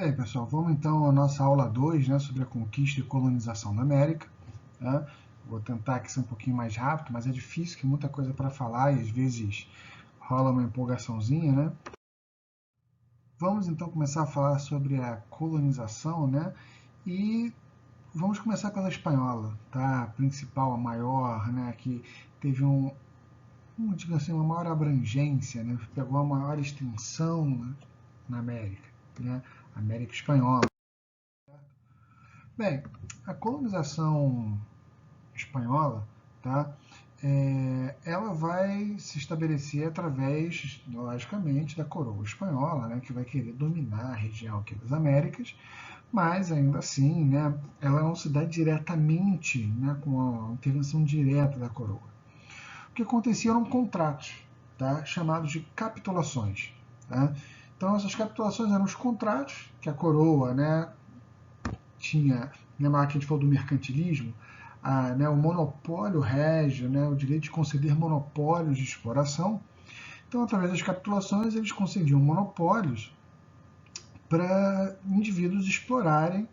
Bem, pessoal, vamos então à nossa aula 2, né, sobre a conquista e colonização da América. Né? Vou tentar aqui ser um pouquinho mais rápido, mas é difícil, que muita coisa para falar e às vezes rola uma empolgaçãozinha, né? Vamos então começar a falar sobre a colonização, né? E vamos começar pela espanhola, tá? A principal, a maior, né? Que teve digamos assim, uma maior abrangência, né? Pegou a maior extensão, né, na América, né? América Espanhola. Bem, a colonização espanhola, tá? Ela vai se estabelecer através, logicamente, da coroa espanhola, né, que vai querer dominar a região aqui das Américas, mas ainda assim, né, ela não se dá diretamente, né, com a intervenção direta da coroa. O que acontecia eram contratos, tá, chamados de capitulações. Tá? Então, essas capitulações eram os contratos que a coroa, né, tinha, lembrar que a gente falou do mercantilismo, né, o monopólio régio, né, o direito de conceder monopólios de exploração. Então, através das capitulações, eles concediam monopólios para indivíduos explorarem,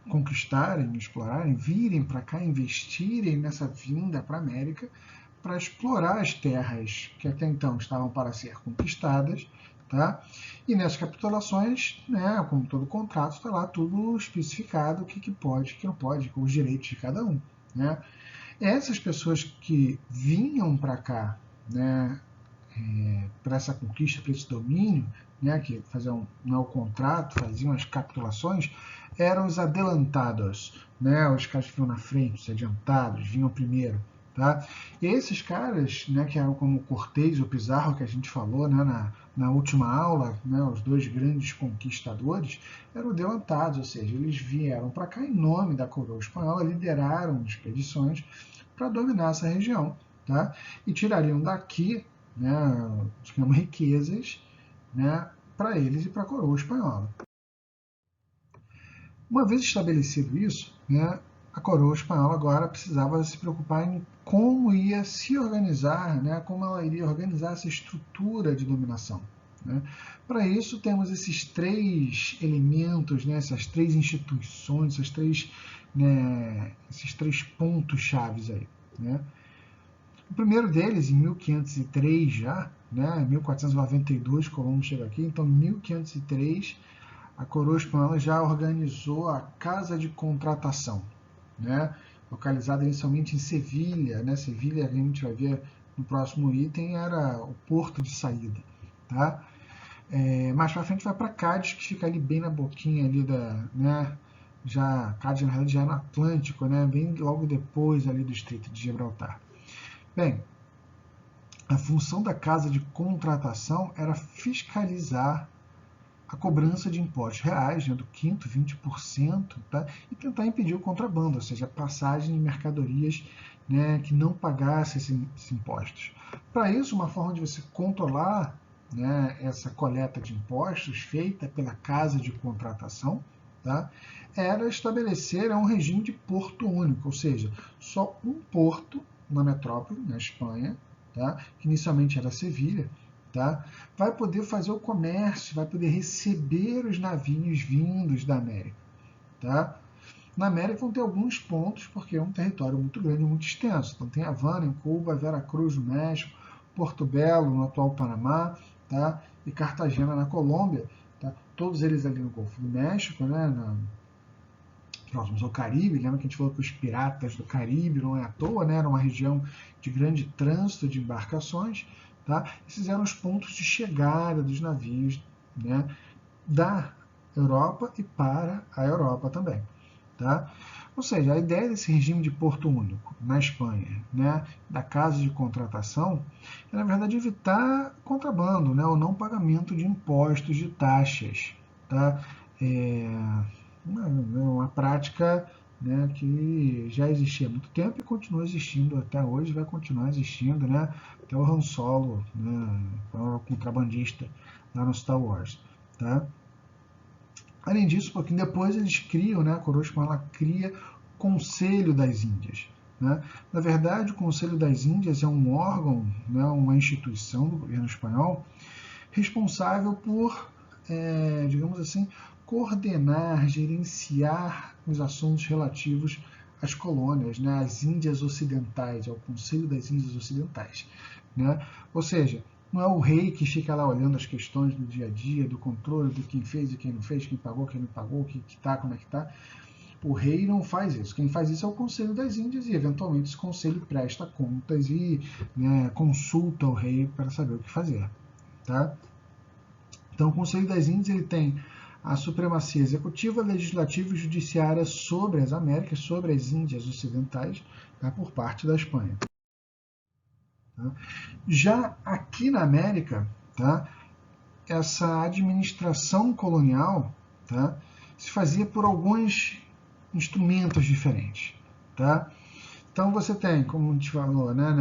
conquistarem, explorarem, virem para cá, investirem nessa vinda para a América, para explorar as terras que até então estavam para ser conquistadas. Tá? E nessas capitulações, né, como todo contrato, está lá tudo especificado, o que pode, o que não pode, com os direitos de cada um. Né? Essas pessoas que vinham para cá, né, para essa conquista, para esse domínio, né, que faziam o contrato, faziam as capitulações, eram os adelantados, né, os caras que vinham na frente, os adiantados, vinham primeiro. Tá? E esses caras, né, que eram como o Cortés e o Pizarro, que a gente falou, né, na última aula, né, os dois grandes conquistadores, eram adelantados, ou seja, eles vieram para cá em nome da coroa espanhola, lideraram expedições para dominar essa região. Tá? E tirariam daqui, né, digamos, riquezas, né, para eles e para a coroa espanhola. Uma vez estabelecido isso, né, a coroa espanhola agora precisava se preocupar em como ia se organizar, né, como ela iria organizar essa estrutura de dominação. Né. Para isso, temos esses três elementos, né, essas três instituições, esses três pontos chaves aí. Né. O primeiro deles, em 1503 já, né, 1492, Colombo chega aqui, então em 1503 a coroa espanhola já organizou a Casa de Contratação, né, localizada inicialmente em Sevilha. Né, Sevilha, a gente vai ver no próximo item, era o porto de saída. Tá? Mais para frente vai para Cádiz, que fica ali bem na boquinha ali né, já Cádiz na realidade já é no Atlântico, né, bem logo depois ali do Estreito de Gibraltar. Bem, a função da Casa de Contratação era fiscalizar a cobrança de impostos reais, né, do quinto, 20%, tá? E tentar impedir o contrabando, ou seja, a passagem de mercadorias, né, que não pagassem esses impostos. Para isso, uma forma de você controlar, né, essa coleta de impostos feita pela Casa de Contratação, tá, era estabelecer um regime de porto único, ou seja, só um porto na metrópole, na Espanha, tá, que inicialmente era Sevilha, tá, vai poder fazer o comércio, vai poder receber os navios vindos da América. Tá? Na América vão ter alguns pontos, porque é um território muito grande, muito extenso. Então tem Havana, em Cuba, Veracruz, no México, Porto Belo, no atual Panamá, tá? E Cartagena, na Colômbia. Tá? Todos eles ali no Golfo do México, né? Próximos ao Caribe. Lembra que a gente falou que os piratas do Caribe não é à toa, né? Era uma região de grande trânsito de embarcações. Tá? Esses eram os pontos de chegada dos navios, né, da Europa e para a Europa também. Tá? Ou seja, a ideia desse regime de porto único na Espanha, né, da Casa de Contratação, é na verdade evitar contrabando, né, o não pagamento de impostos, de taxas. Tá? Uma prática, né, que já existia há muito tempo e continua existindo até hoje, vai continuar existindo, né, até o Han Solo, né, o contrabandista lá no Star Wars. Tá? Além disso, um pouquinho depois eles criam, né, a coroa espanhola cria o Conselho das Índias. Né? Na verdade, o Conselho das Índias é um órgão, né, uma instituição do governo espanhol responsável por digamos assim, coordenar, gerenciar os assuntos relativos às colônias, né, às Índias Ocidentais, ao Conselho das Índias Ocidentais. Né? Ou seja, não é o rei que fica lá olhando as questões do dia a dia, do controle, do quem fez e quem não fez, quem pagou, quem não pagou, o que está, como é que está. O rei não faz isso. Quem faz isso é o Conselho das Índias e, eventualmente, esse conselho presta contas e, né, consulta o rei para saber o que fazer. Tá? Então, o Conselho das Índias ele tem a supremacia executiva, legislativa e judiciária sobre as Américas, sobre as Índias Ocidentais, tá, por parte da Espanha. Tá? Já aqui na América, tá, essa administração colonial, tá, se fazia por alguns instrumentos diferentes. Tá? Então você tem, como a gente falou, né,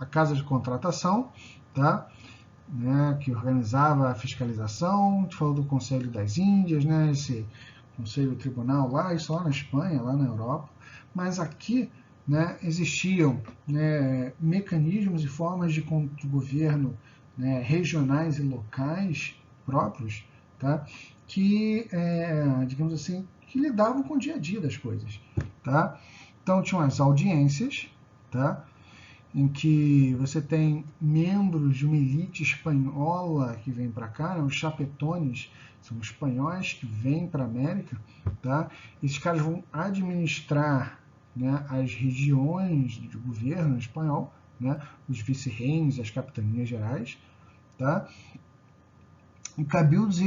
a Casa de Contratação, tá, né, que organizava a fiscalização, a gente falou do Conselho das Índias, né, esse Conselho Tribunal lá, isso lá na Espanha, lá na Europa, mas aqui, né, existiam, né, mecanismos e formas de governo, né, regionais e locais próprios, tá, que, digamos assim, que lidavam com o dia a dia das coisas. Tá? Então tinham as audiências, tá, em que você tem membros de uma elite espanhola que vem para cá, né, os chapetones, são espanhóis que vêm para a América, tá? Esses caras vão administrar, né, as regiões de governo espanhol, né, os vice-reinos, as capitanias gerais, tá? E cabildos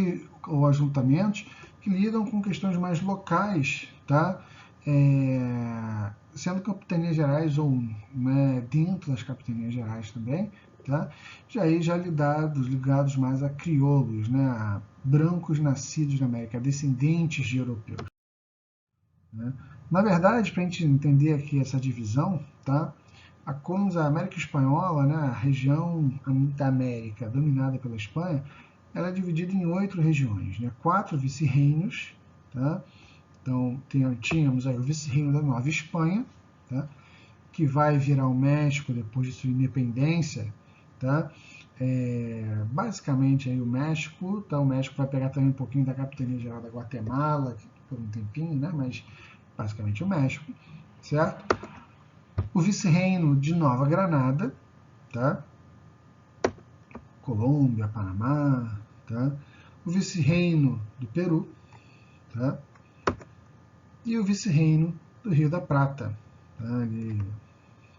ou ajuntamentos que lidam com questões mais locais, tá? Sendo capitanias gerais ou, né, dentro das capitanias gerais também, tá? Já ligados mais a crioulos, né, a brancos nascidos na América, descendentes de europeus. Né? Na verdade, para a gente entender aqui essa divisão, tá? A América Espanhola, né, a região da América dominada pela Espanha, ela é dividida em 8 regiões, né? 4 vice-reinos, tá? Então, tínhamos aí o vice-reino da Nova Espanha, tá? Que vai virar o México depois de sua independência, tá? Basicamente aí o México, tá? O México vai pegar também um pouquinho da capitania geral da Guatemala por um tempinho, né? Mas basicamente o México, certo? O vice-reino de Nova Granada, tá? Colômbia, Panamá, tá? O vice-reino do Peru, tá? E o vice-reino do Rio da Prata, tá? De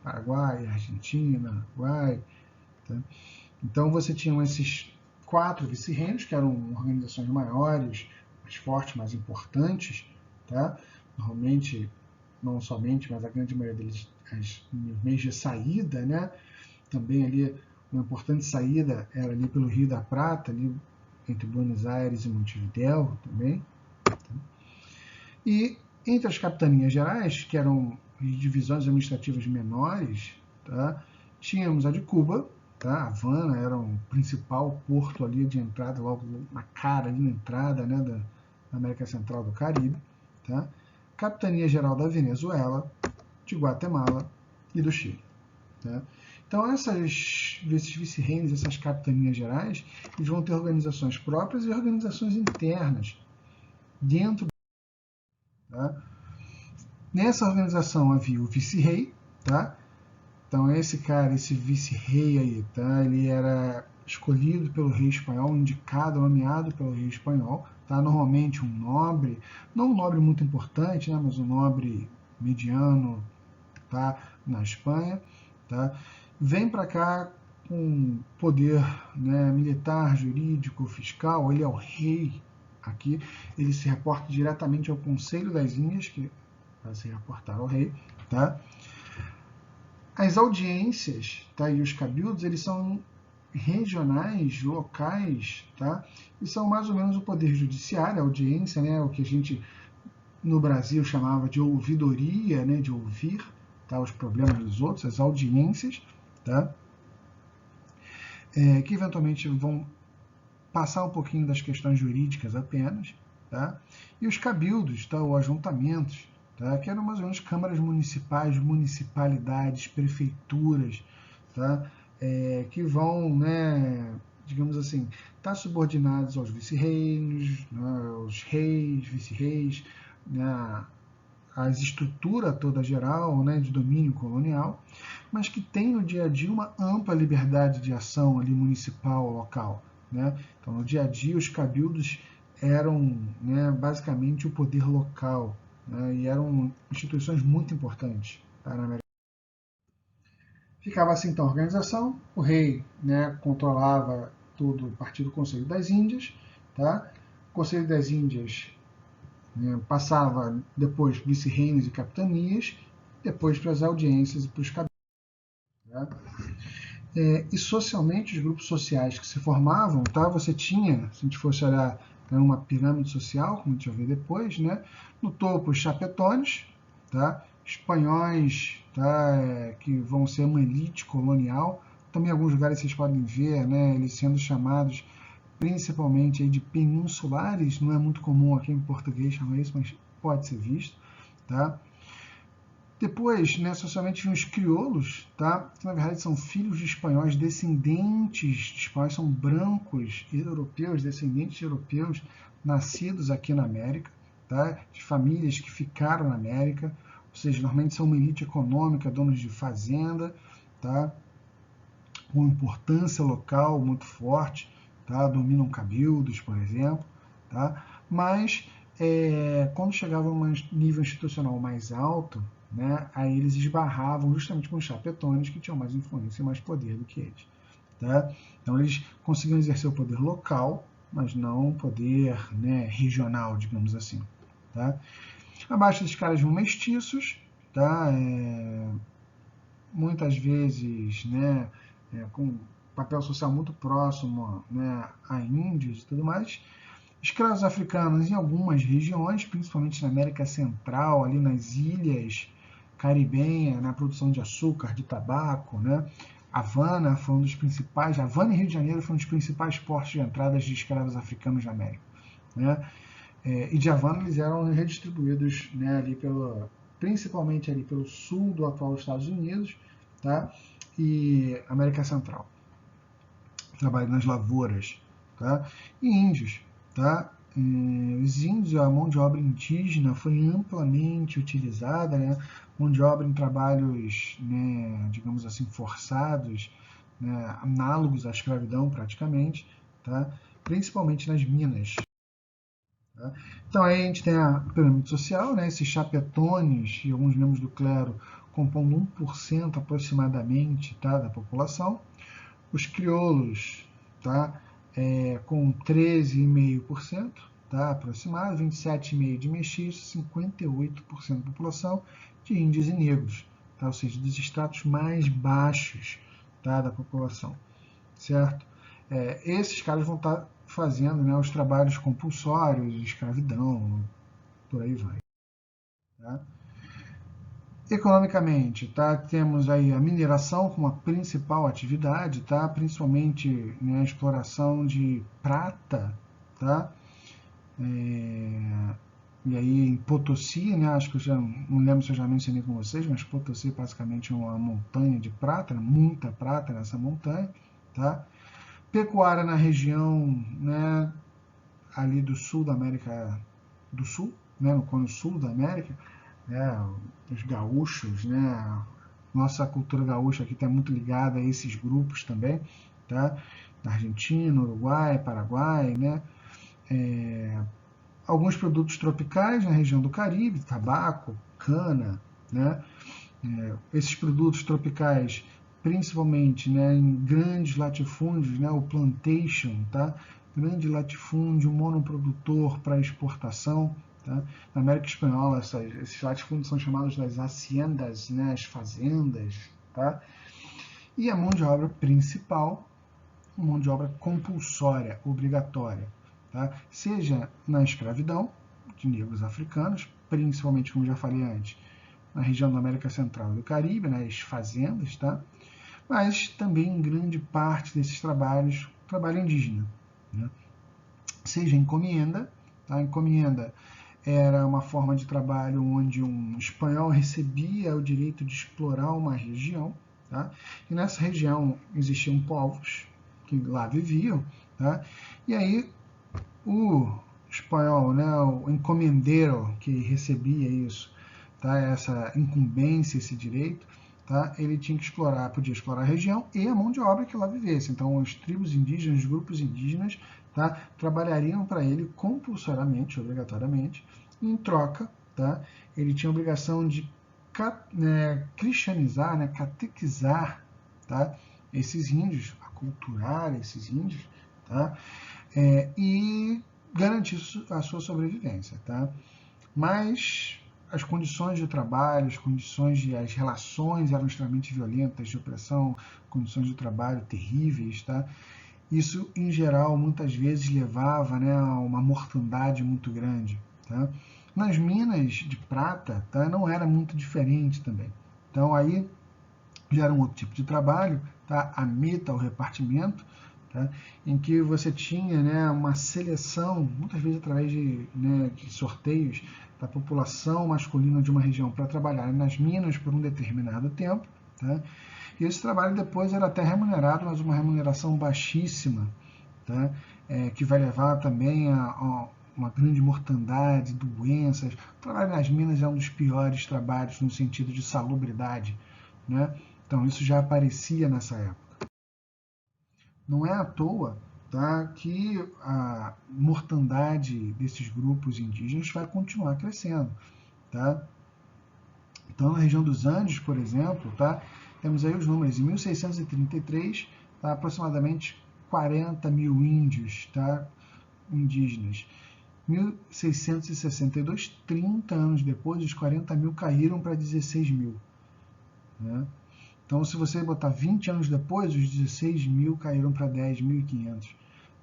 Paraguai, Argentina, Uruguai. Tá? Então você tinha esses 4 vice-reinos, que eram organizações maiores, mais fortes, mais importantes, tá? Normalmente, não somente, mas a grande maioria deles, as meios de saída, né? Também ali, uma importante saída era ali pelo Rio da Prata, ali entre Buenos Aires e Montevidéu também. Tá? E entre as capitanias gerais, que eram divisões administrativas menores, tá? Tínhamos a de Cuba, tá? Havana era o principal porto ali de entrada, logo na cara ali na entrada, né, da América Central do Caribe, tá? Capitania Geral da Venezuela, de Guatemala e do Chile. Tá? Então esses vice-reinos, essas capitanias gerais, eles vão ter organizações próprias e organizações internas dentro. Tá? Nessa organização havia o vice-rei, tá? Então esse cara, esse vice-rei aí, tá? Ele era escolhido pelo rei espanhol, indicado, nomeado pelo rei espanhol, tá? Normalmente um nobre, não um nobre muito importante, né? Mas um nobre mediano, tá? Na Espanha, tá? Vem para cá com poder, né, militar, jurídico, fiscal, ele é o rei aqui, ele se reporta diretamente ao Conselho das Índias, que vai se reportar ao rei, tá? As audiências, tá, e os cabildos, eles são regionais, locais, tá? E são mais ou menos o poder judiciário, a audiência, né, o que a gente no Brasil chamava de ouvidoria, né, de ouvir, tá, os problemas dos outros, as audiências, tá? Que eventualmente vão passar um pouquinho das questões jurídicas apenas, tá? E os cabildos, tá, ou ajuntamentos, tá, que eram mais ou menos câmaras municipais, municipalidades, prefeituras, tá, que vão, né, digamos assim, estar subordinados aos vice-reinos, né, aos reis, vice-reis, né, a estrutura toda geral, né, de domínio colonial, mas que tem no dia a dia uma ampla liberdade de ação ali municipal, local. Né? Então, no dia a dia, os cabildos eram, né, basicamente o poder local, né, e eram instituições muito importantes, tá, na América. Ficava assim então a organização, o rei, né, controlava tudo a partir do Conselho das Índias, tá? O Conselho das Índias, né, passava depois vice-reinos e capitanias, depois para as audiências e para os cabildos. Né? E socialmente, os grupos sociais que se formavam, tá? Você tinha, se a gente fosse olhar uma pirâmide social, como a gente vai ver depois, né? No topo, os chapetones, tá? Espanhóis, tá? Que vão ser uma elite colonial. Também em alguns lugares vocês podem ver, né? Eles sendo chamados principalmente aí de peninsulares. Não é muito comum aqui em português chamar isso, mas pode ser visto, tá? Depois, né, socialmente, os crioulos, tá? Que na verdade são filhos de espanhóis, descendentes de espanhóis, são brancos europeus, descendentes de europeus, nascidos aqui na América, tá? De famílias que ficaram na América, ou seja, normalmente são uma elite econômica, donos de fazenda, tá? Com importância local muito forte, tá? Dominam cabildos, por exemplo, tá? Mas quando chegava a um nível institucional mais alto, né, aí eles esbarravam justamente com os chapetones, que tinham mais influência e mais poder do que eles. Tá? Então eles conseguiam exercer o poder local, mas não o poder, né, regional, digamos assim. Tá? Abaixo desses caras vão mestiços, tá? Muitas vezes, né, com papel social muito próximo, né, a índios e tudo mais. Escravos africanos em algumas regiões, principalmente na América Central, ali nas ilhas caribenhas, na produção de açúcar, de tabaco, né? Havana foi um dos principais, Havana e Rio de Janeiro foram um dos principais portos de entrada de escravos africanos na América, né? E de Havana eles eram redistribuídos, né, ali principalmente ali pelo sul do atual Estados Unidos, tá? E América Central, trabalho nas lavouras, tá? E índios, tá? Os índios, a mão de obra indígena foi amplamente utilizada, né? Mão de obra em trabalhos, né, digamos assim, forçados, né, análogos à escravidão praticamente, tá? Principalmente nas minas. Tá? Então aí a gente tem a pirâmide social, né? Esses chapetones e alguns membros do clero compondo 1% aproximadamente, tá, da população. Os crioulos, tá, com 13,5%, tá, aproximado, 27,5% de mestiços, 58% da população de índios e negros, tá, ou seja, dos estratos mais baixos, tá, da população, certo? Esses caras vão estar fazendo, né, os trabalhos compulsórios, escravidão, por aí vai. Tá? Economicamente, tá, temos aí a mineração como a principal atividade, tá, principalmente, né, a exploração de prata, tá, e aí em Potosí, né, acho que eu já não lembro se eu já mencionei com vocês, mas Potosí é basicamente uma montanha de prata, muita prata nessa montanha, tá. Pecuária na região, né, ali do sul da América do Sul, né, no cone sul da América, né, os gaúchos, né, nossa cultura gaúcha aqui está muito ligada a esses grupos também, tá? Da Argentina, Uruguai, Paraguai, né? Alguns produtos tropicais na região do Caribe, tabaco, cana, né? Esses produtos tropicais, principalmente, né, em grandes latifúndios, né, o plantation, tá? Grande latifúndio, monoprodutor para exportação. Tá? Na América Espanhola, esses latifúndios são chamados das haciendas, né, as fazendas. Tá? E a mão de obra principal, mão de obra compulsória, obrigatória. Tá? Seja na escravidão de negros africanos, principalmente, como já falei antes, na região da América Central e do Caribe, né, as fazendas, tá? Mas também em grande parte desses trabalhos, trabalho indígena. Né? Seja encomienda, tá? Encomienda era uma forma de trabalho onde um espanhol recebia o direito de explorar uma região, tá? E nessa região existiam povos, que lá viviam, tá? E aí o espanhol, né, o encomendeiro que recebia isso, tá, essa incumbência, esse direito, tá, ele tinha que explorar, podia explorar a região e a mão de obra que lá vivesse. Então, as tribos indígenas, os grupos indígenas, tá, trabalhariam para ele compulsoriamente, obrigatoriamente, e em troca, tá, ele tinha a obrigação de cristianizar, né, catequizar, tá, esses índios, aculturar esses índios, tá, e garantir a sua sobrevivência, tá? Mas as condições de trabalho, as relações eram extremamente violentas, de opressão, condições de trabalho terríveis, tá? Isso, em geral, muitas vezes levava, né, a uma mortandade muito grande, tá? Nas minas de prata, tá, não era muito diferente também. Então, aí já era um outro tipo de trabalho, tá? A meta, o repartimento, tá? Em que você tinha, né, uma seleção, muitas vezes através de sorteios, da população masculina de uma região para trabalhar nas minas por um determinado tempo, tá? E esse trabalho depois era até remunerado, mas uma remuneração baixíssima, tá? Que vai levar também a uma grande mortandade, doenças. O trabalho nas minas é um dos piores trabalhos no sentido de salubridade, né? Então isso já aparecia nessa época. Não é à toa, tá, que a mortandade desses grupos indígenas vai continuar crescendo, tá? Então, na região dos Andes, por exemplo, tá, temos aí os números. Em 1633, tá, aproximadamente 40 mil índios, tá, indígenas. 1662, 30 anos depois, os 40 mil caíram para 16 mil. Né? Então, se você botar 20 anos depois, os 16 mil caíram para 10.500,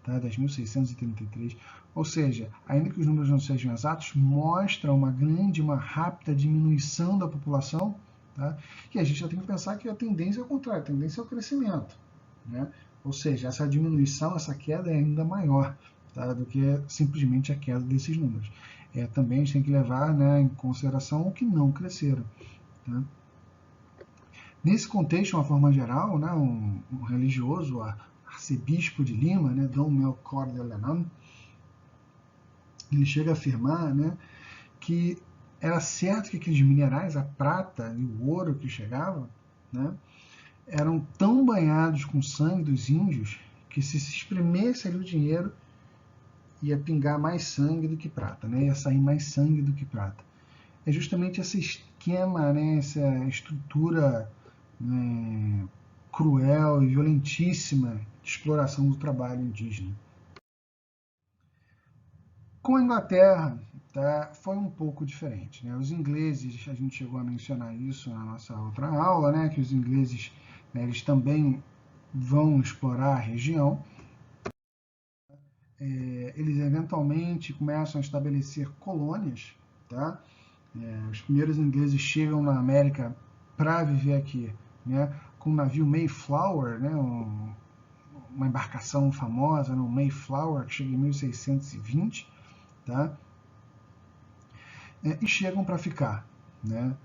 tá? 10.633. Ou seja, ainda que os números não sejam exatos, mostra uma rápida diminuição da população, tá? E a gente já tem que pensar que a tendência é o contrário, a tendência é o crescimento, né? Ou seja, essa diminuição, essa queda é ainda maior, tá, do que simplesmente a queda desses números. Também a gente tem que levar, né, em consideração o que não cresceram. Tá? Nesse contexto, de uma forma geral, né, um religioso, arcebispo de Lima, né, Dom Melchor de Lenan, ele chega a afirmar, né, que era certo que aqueles minerais, a prata e o ouro que chegavam, né, eram tão banhados com sangue dos índios que se espremesse ali o dinheiro ia pingar mais sangue do que prata, né, ia sair mais sangue do que prata. É justamente esse esquema, né, essa estrutura, né, cruel e violentíssima de exploração do trabalho indígena. Com a Inglaterra, tá, foi um pouco diferente. Né? Os ingleses, a gente chegou a mencionar isso na nossa outra aula, né, que os ingleses, né, eles também vão explorar a região. Eles eventualmente começam a estabelecer colônias. Tá? Os primeiros ingleses chegam na América para viver aqui, né, com o navio Mayflower, né, uma embarcação famosa, no Mayflower, que chega em 1620, tá? E chegam para ficar, né?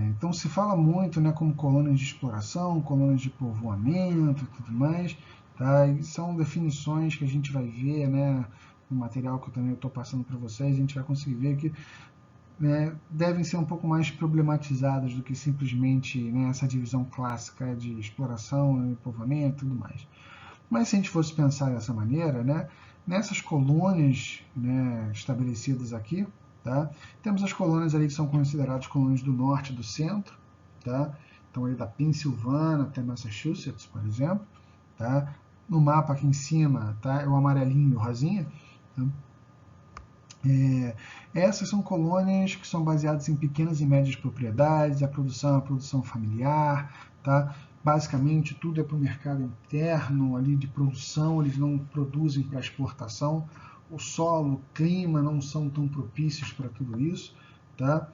Então se fala muito, né, como colônias de exploração, colônias de povoamento e tudo mais, tá? E são definições que a gente vai ver, né, no material que eu também estou passando para vocês, a gente vai conseguir ver que, né, devem ser um pouco mais problematizadas do que simplesmente, né, essa divisão clássica de exploração, povoamento e tudo mais. Mas se a gente fosse pensar dessa maneira, né, nessas colônias, né, estabelecidas aqui, tá, temos as colônias ali que são consideradas colônias do norte e do centro, tá, então ali da Pensilvânia até Massachusetts, por exemplo, tá, no mapa aqui em cima, tá, é o amarelinho e o rosinha, tá? Essas são colônias que são baseadas em pequenas e médias propriedades, a produção é a produção familiar, tá? Basicamente tudo é para o mercado interno ali de produção, eles não produzem para exportação. O solo, o clima não são tão propícios para tudo isso, tá?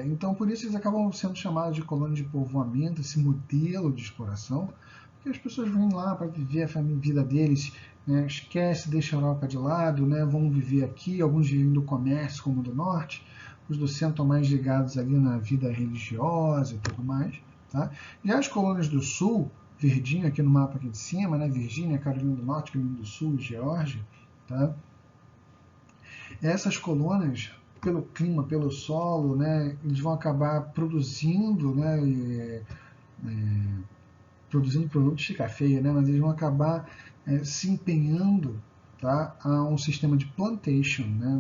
Então por isso eles acabam sendo chamados de colônias de povoamento, esse modelo de exploração, porque as pessoas vêm lá para viver a vida deles, né, esquece, deixa a Europa de lado, né, vão viver aqui, alguns vivem do comércio como do norte, os do centro estão mais ligados ali na vida religiosa e tudo mais. Tá? Já as colônias do sul, verdinho aqui no mapa aqui de cima, né? Virgínia, Carolina do Norte, Carolina do Sul, Geórgia, tá? Essas colônias, pelo clima, pelo solo, né, eles vão acabar produzindo, né, produzindo produtos de café, né, mas eles vão acabar se empenhando, tá, a um sistema de plantation, né,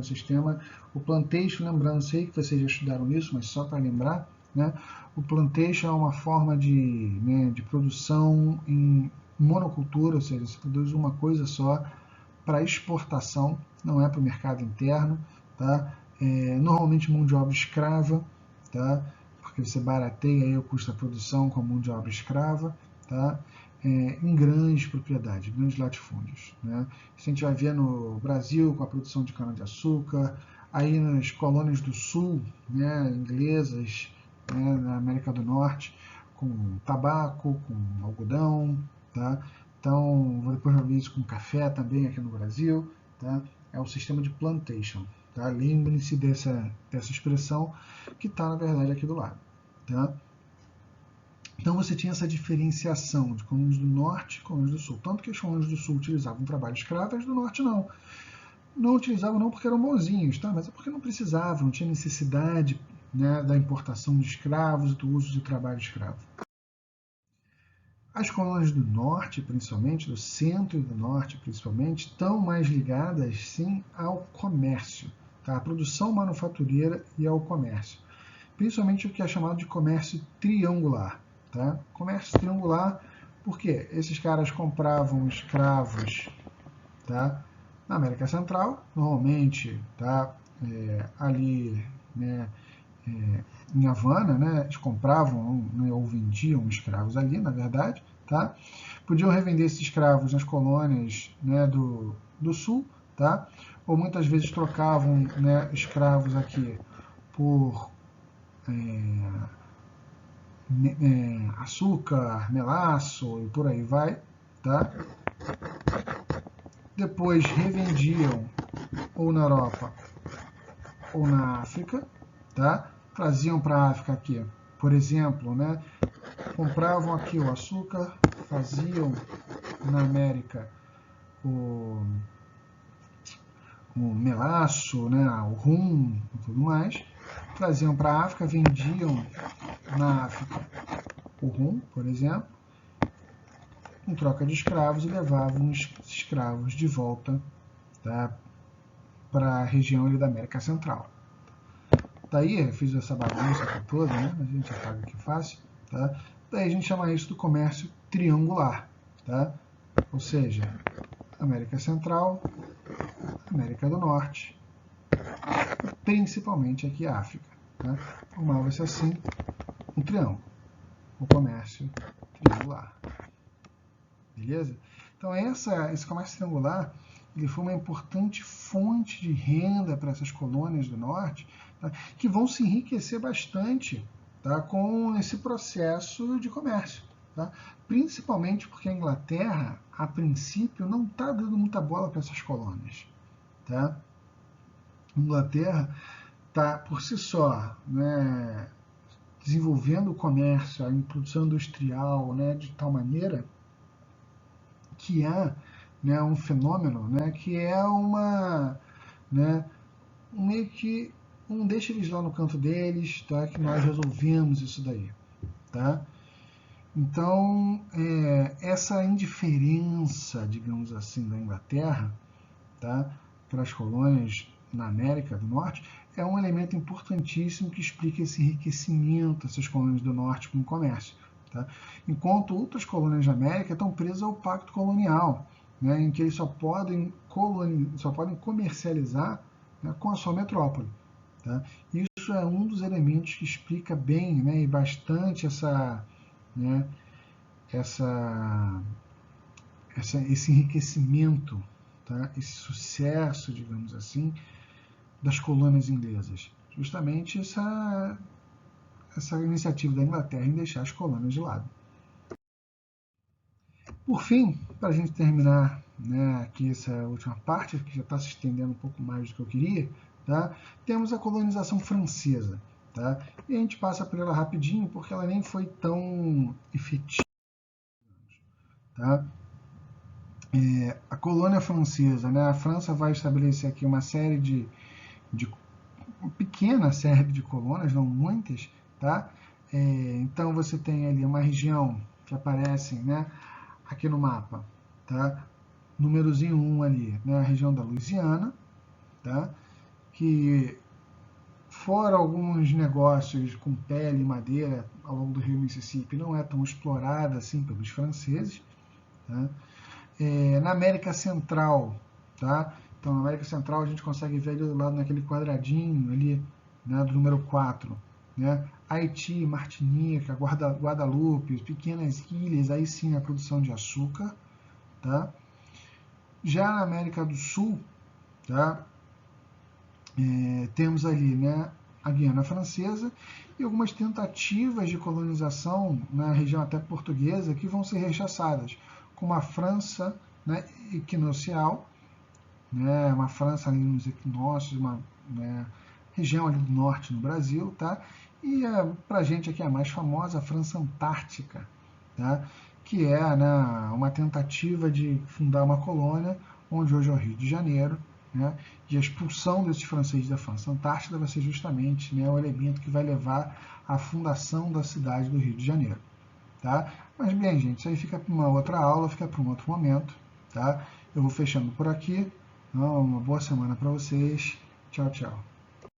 o plantation, lembrando, sei que vocês já estudaram isso, mas só para lembrar, né, o plantation é uma forma de produção em monocultura, ou seja, você produz uma coisa só para exportação, não é para o mercado interno, tá? Normalmente mão de obra escrava, tá? Porque você barateia aí o custo da produção com a mão de obra escrava, tá? Em grandes propriedades, grandes latifúndios, né? Isso a gente vai ver no Brasil com a produção de cana-de-açúcar, aí nas colônias do sul, né, inglesas, né, na América do Norte, com tabaco, com algodão, tá? Então, depois vou ver isso com café também aqui no Brasil, tá? É o sistema de plantation, tá? Lembrem-se dessa expressão que está, na verdade, aqui do lado, tá? Então, você tinha essa diferenciação de colônias do norte e colônias do sul. Tanto que as colônias do sul utilizavam trabalho escravo, as do norte não. Não utilizavam não porque eram bonzinhos, tá? Mas é porque não precisavam, não tinha necessidade, né, da importação de escravos e do uso de trabalho escravo. As colônias do norte, principalmente, do centro e do norte, principalmente, estão mais ligadas, sim, ao comércio, tá? À produção manufatureira e ao comércio. Principalmente o que é chamado de comércio triangular, tá? Comércio triangular, porque esses caras compravam escravos, tá, na América Central, normalmente, tá, ali, né, em Havana, né, eles compravam, né, ou vendiam escravos ali, na verdade, tá? Podiam revender esses escravos nas colônias, né, do sul, tá? Ou muitas vezes trocavam, né, escravos aqui por açúcar, melaço e por aí vai, tá? Depois revendiam ou na Europa ou na África, tá? Traziam para a África aqui, por exemplo, né? Compravam aqui o açúcar, faziam na América o melaço, né? O rum e tudo mais, traziam para a África, vendiam na África o rum, por exemplo, em troca de escravos e levavam os escravos de volta, tá, para a região ali da América Central. Daí eu fiz essa bagunça aqui toda, né? Mas a gente apaga aqui fácil, tá? Daí a gente chama isso do comércio triangular, tá? Ou seja, América Central, América do Norte, principalmente aqui a África, tá? Formava-se assim um triângulo, o comércio triangular. Beleza? Então esse comércio triangular ele foi uma importante fonte de renda para essas colônias do norte, tá, que vão se enriquecer bastante, tá, com esse processo de comércio. Tá? Principalmente porque a Inglaterra, a princípio, não está dando muita bola para essas colônias. Tá? A Inglaterra está, por si só, né, desenvolvendo o comércio, a produção industrial, né, de tal maneira que há, né, um fenômeno, né, que é né, meio que deixa eles lá no canto deles, tá, que nós resolvemos isso daí, tá? Então, essa indiferença, digamos assim, da Inglaterra, tá, para as colônias na América do Norte, é um elemento importantíssimo que explica esse enriquecimento dessas colônias do Norte com o comércio. Tá? Enquanto outras colônias da América estão presas ao pacto colonial, né, em que eles só podem comercializar, né, com a sua metrópole. Tá? Isso é um dos elementos que explica bem, né, e bastante né, esse enriquecimento, tá? Esse sucesso, digamos assim, das colônias inglesas. Justamente essa iniciativa da Inglaterra em deixar as colônias de lado. Por fim, para a gente terminar, né, aqui essa última parte, que já está se estendendo um pouco mais do que eu queria, tá? Temos a colonização francesa. Tá? E a gente passa por ela rapidinho, porque ela nem foi tão efetiva. tá? A colônia francesa, né? A França vai estabelecer aqui uma série uma pequena série de colônias, não muitas, tá? Então você tem ali uma região que aparece, né, aqui no mapa, tá? Númerozinho 1 ali, né, a região da Louisiana, tá? Que fora alguns negócios com pele e madeira ao longo do rio Mississippi, não é tão explorada assim pelos franceses, tá? Na América Central, tá? Então, na América Central a gente consegue ver ali do lado naquele quadradinho ali, né, do número 4, né? Haiti, Martinica, Guadalupe, pequenas ilhas, aí sim a produção de açúcar, tá? Já na América do Sul, tá? Temos ali, né, a Guiana Francesa e algumas tentativas de colonização na região até portuguesa que vão ser rechaçadas, como a França, né, equinocial, né, uma França ali nos equinócios, uma, né, região ali do norte no Brasil, tá? E para a gente aqui a mais famosa, a França Antártica, tá? Que é, né, uma tentativa de fundar uma colônia, onde hoje é o Rio de Janeiro, né? E a expulsão desses franceses da França Antártica vai ser justamente, né, o elemento que vai levar à fundação da cidade do Rio de Janeiro, tá? Mas bem, gente, isso aí fica para uma outra aula, fica para um outro momento, tá? Eu vou fechando por aqui. Então, uma boa semana para vocês. Tchau, tchau.